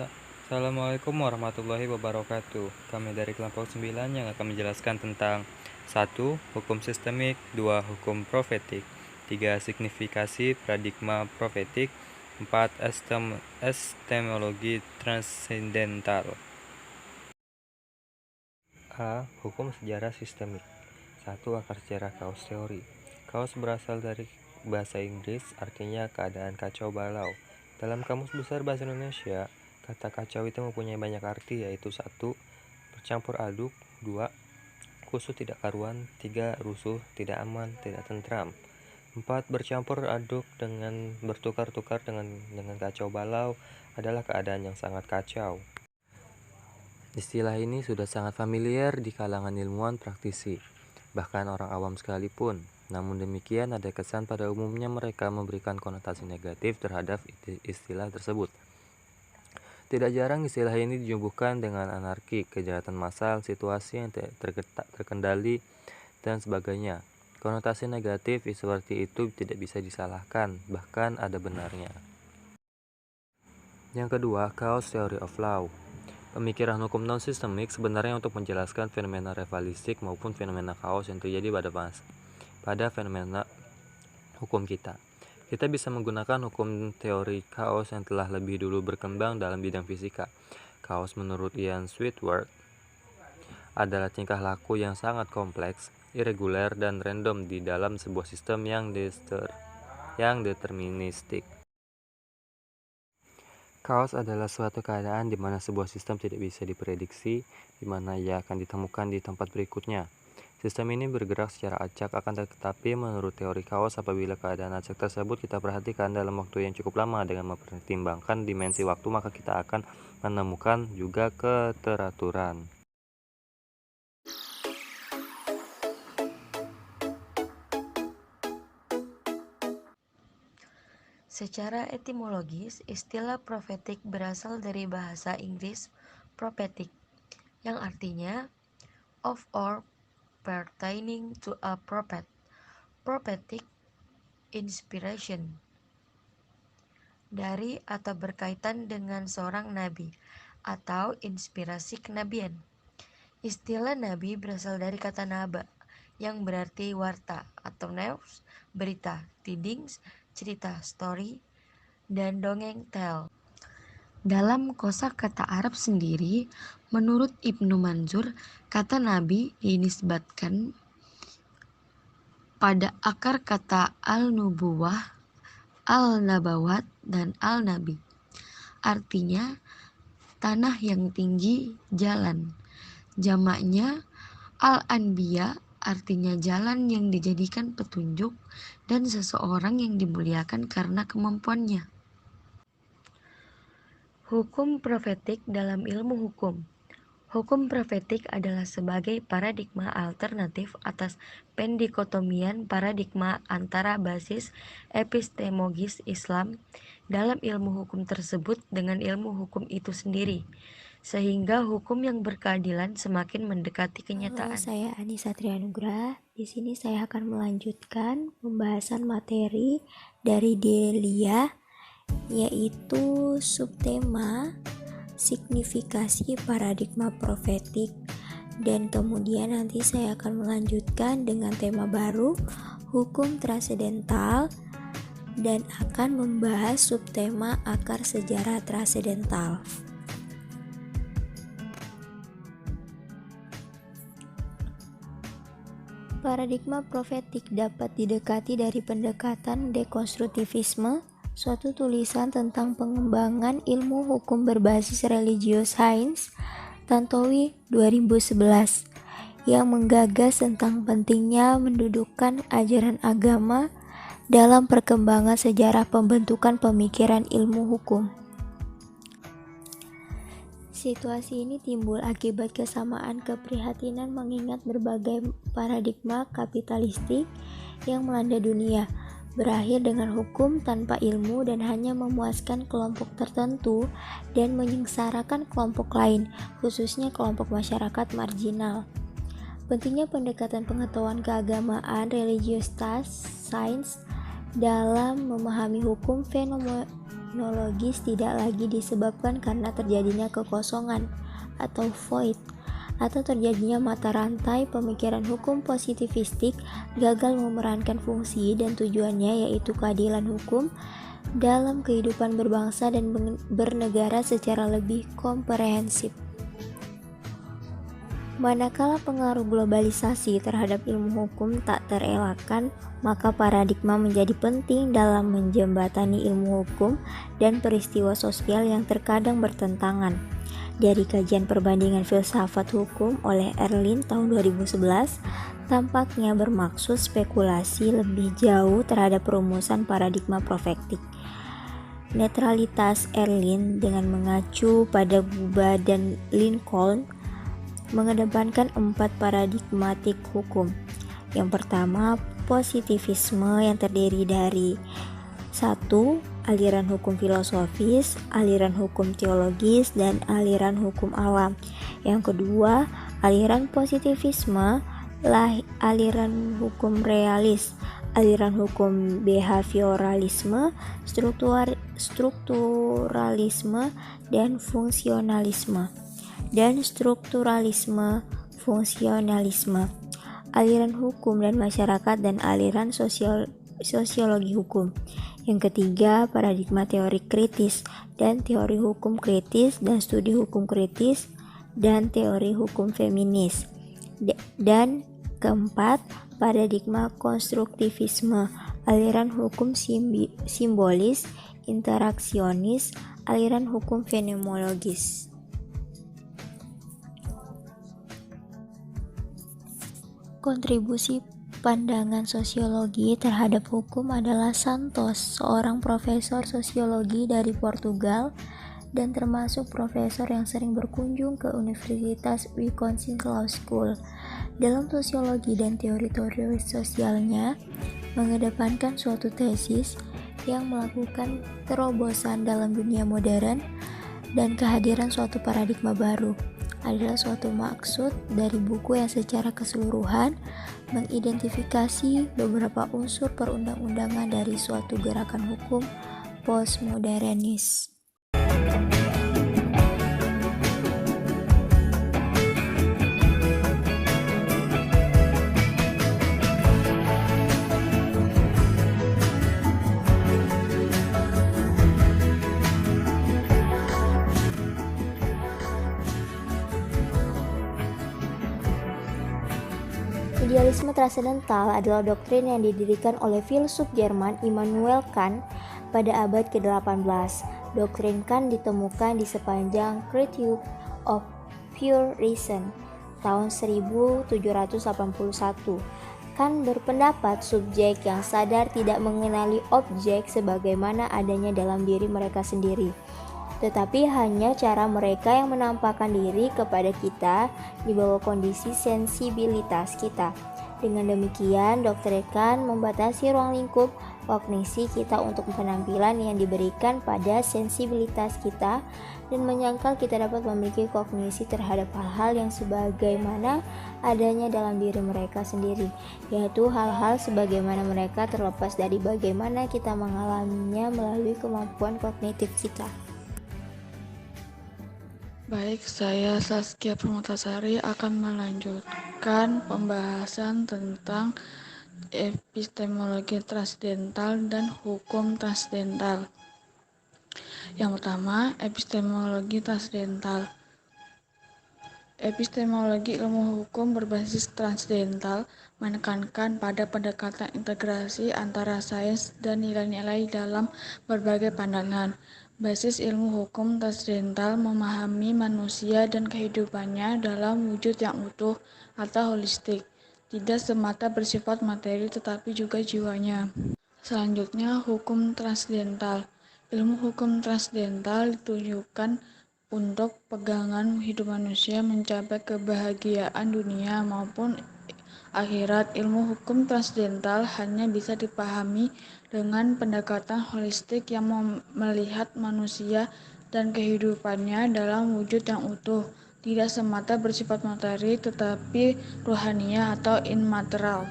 Assalamualaikum warahmatullahi wabarakatuh. Kami dari kelompok 9 yang akan menjelaskan tentang 1. Hukum sistemik, 2. Hukum profetik, 3. Signifikasi paradigma profetik, 4. Epistemologi transendental. A. Hukum sejarah sistemik. 1. Akar sejarah kaos teori. Kaos berasal dari bahasa Inggris, artinya keadaan kacau balau. Dalam Kamus Besar Bahasa Indonesia, kata kacau itu mempunyai banyak arti, yaitu 1. Bercampur aduk, 2. Kusut tidak karuan, 3. Rusuh, tidak aman, tidak tentram, 4. Bercampur aduk dengan bertukar-tukar dengan kacau balau adalah keadaan yang sangat kacau. Istilah ini sudah sangat familiar di kalangan ilmuwan praktisi, bahkan orang awam sekalipun. Namun demikian, ada kesan pada umumnya mereka memberikan konotasi negatif terhadap istilah tersebut. Tidak jarang istilah ini dinyuguhkan dengan anarki, kejahatan massal, situasi yang terkendali, dan sebagainya. Konotasi negatif seperti itu tidak bisa disalahkan, bahkan ada benarnya. Yang kedua, Chaos Theory of Law. Pemikiran hukum non-sistemik sebenarnya untuk menjelaskan fenomena rivalistik maupun fenomena kaos yang terjadi pada fenomena hukum kita. Kita bisa menggunakan hukum teori kaos yang telah lebih dulu berkembang dalam bidang fisika. Kaos menurut Ian Sweetworth adalah tingkah laku yang sangat kompleks, irregular, dan random di dalam sebuah sistem yang deterministik. Kaos adalah suatu keadaan di mana sebuah sistem tidak bisa diprediksi, di mana ia akan ditemukan di tempat berikutnya. Sistem ini bergerak secara acak, akan tetapi menurut teori kaos, apabila keadaan acak tersebut kita perhatikan dalam waktu yang cukup lama dengan mempertimbangkan dimensi waktu, maka kita akan menemukan juga keteraturan. Secara etimologis, istilah profetik berasal dari bahasa Inggris prophetic, yang artinya of or pertaining to a prophet, prophetic inspiration, dari atau berkaitan dengan seorang nabi, atau inspirasi kenabian. Istilah nabi berasal dari kata naba, yang berarti warta atau news, berita, tidings, cerita, story, dan dongeng, tell. Dalam kosakata Arab sendiri, menurut Ibnu Manzur, kata nabi dinisbatkan pada akar kata al-nubuwah, al-nabawat, dan al-nabi. Artinya, tanah yang tinggi, jalan. Jamaknya al-anbiya, artinya jalan yang dijadikan petunjuk, dan seseorang yang dimuliakan karena kemampuannya. Hukum profetik dalam ilmu hukum. Hukum profetik adalah sebagai paradigma alternatif atas pendikotomian paradigma antara basis epistemologis Islam dalam ilmu hukum tersebut dengan ilmu hukum itu sendiri, sehingga hukum yang berkeadilan semakin mendekati kenyataan. Halo, saya Anissa Trianugrah. Di sini saya akan melanjutkan pembahasan materi dari Delia, yaitu subtema signifikasi paradigma profetik, dan kemudian nanti saya akan melanjutkan dengan tema baru, hukum transendental, dan akan membahas subtema akar sejarah transendental. Paradigma profetik dapat didekati dari pendekatan dekonstruktivisme, suatu tulisan tentang pengembangan ilmu hukum berbasis religious science, Tantowi 2011, yang menggagas tentang pentingnya mendudukkan ajaran agama dalam perkembangan sejarah pembentukan pemikiran ilmu hukum. Situasi ini timbul akibat kesamaan keprihatinan mengingat berbagai paradigma kapitalistik yang melanda dunia, berakhir dengan hukum tanpa ilmu dan hanya memuaskan kelompok tertentu dan menyengsarakan kelompok lain, khususnya kelompok masyarakat marginal. Pentingnya pendekatan pengetahuan keagamaan religious science dalam memahami hukum teknologis tidak lagi disebabkan karena terjadinya kekosongan atau void, atau terjadinya mata rantai pemikiran hukum positivistik gagal memerankan fungsi dan tujuannya, yaitu keadilan hukum dalam kehidupan berbangsa dan bernegara secara lebih komprehensif. Manakala pengaruh globalisasi terhadap ilmu hukum tak terelakkan, maka paradigma menjadi penting dalam menjembatani ilmu hukum dan peristiwa sosial yang terkadang bertentangan. Dari kajian perbandingan filsafat hukum oleh Erlin tahun 2011, tampaknya bermaksud spekulasi lebih jauh terhadap perumusan paradigma profetik. Netralitas Erlin dengan mengacu pada Guba dan Lincoln mengedepankan 4 paradigmatik hukum. Yang pertama, positivisme yang terdiri dari 1. Aliran hukum filosofis, aliran hukum teologis, dan aliran hukum alam. Yang kedua, aliran positivisme, aliran hukum realis, aliran hukum behavioralisme, strukturalisme, dan fungsionalisme. Dan strukturalisme, fungsionalisme, aliran hukum dan masyarakat, dan aliran sosiologi hukum. Yang ketiga, paradigma teori kritis dan teori hukum kritis dan studi hukum kritis dan teori hukum feminis. Dan keempat, paradigma konstruktivisme, aliran hukum simbolis, interaksionis, aliran hukum fenomenologis. Kontribusi pandangan sosiologi terhadap hukum adalah Santos, seorang profesor sosiologi dari Portugal dan termasuk profesor yang sering berkunjung ke Universitas Wisconsin Law School. Dalam sosiologi dan teori-teori sosialnya, mengedepankan suatu tesis yang melakukan terobosan dalam dunia modern dan kehadiran suatu paradigma baru adalah suatu maksud dari buku yang secara keseluruhan mengidentifikasi beberapa unsur perundang-undangan dari suatu gerakan hukum postmodernis. Idealisme transendental adalah doktrin yang didirikan oleh filsuf Jerman Immanuel Kant pada abad ke-18. Doktrin Kant ditemukan di sepanjang Critique of Pure Reason tahun 1781. Kant berpendapat subjek yang sadar tidak mengenali objek sebagaimana adanya dalam diri mereka sendiri, tetapi hanya cara mereka yang menampakkan diri kepada kita di bawah kondisi sensibilitas kita. Dengan demikian, doktrin Kant membatasi ruang lingkup kognisi kita untuk penampilan yang diberikan pada sensibilitas kita dan menyangkal kita dapat memiliki kognisi terhadap hal-hal yang sebagaimana adanya dalam diri mereka sendiri, yaitu hal-hal sebagaimana mereka terlepas dari bagaimana kita mengalaminya melalui kemampuan kognitif kita. Baik, saya Saskia Permatasari akan melanjutkan pembahasan tentang epistemologi transdental dan hukum transdental. Yang pertama, epistemologi transdental. Epistemologi ilmu hukum berbasis transdental menekankan pada pendekatan integrasi antara sains dan nilai-nilai dalam berbagai pandangan. Basis ilmu hukum transdental memahami manusia dan kehidupannya dalam wujud yang utuh atau holistik, tidak semata bersifat materi tetapi juga jiwanya. Selanjutnya, hukum transdental. Ilmu hukum transdental ditujukan untuk pegangan hidup manusia mencapai kebahagiaan dunia maupun akhirat. Ilmu hukum transdental hanya bisa dipahami dengan pendekatan holistik yang melihat manusia dan kehidupannya dalam wujud yang utuh, tidak semata bersifat materi tetapi ruhania atau immaterial.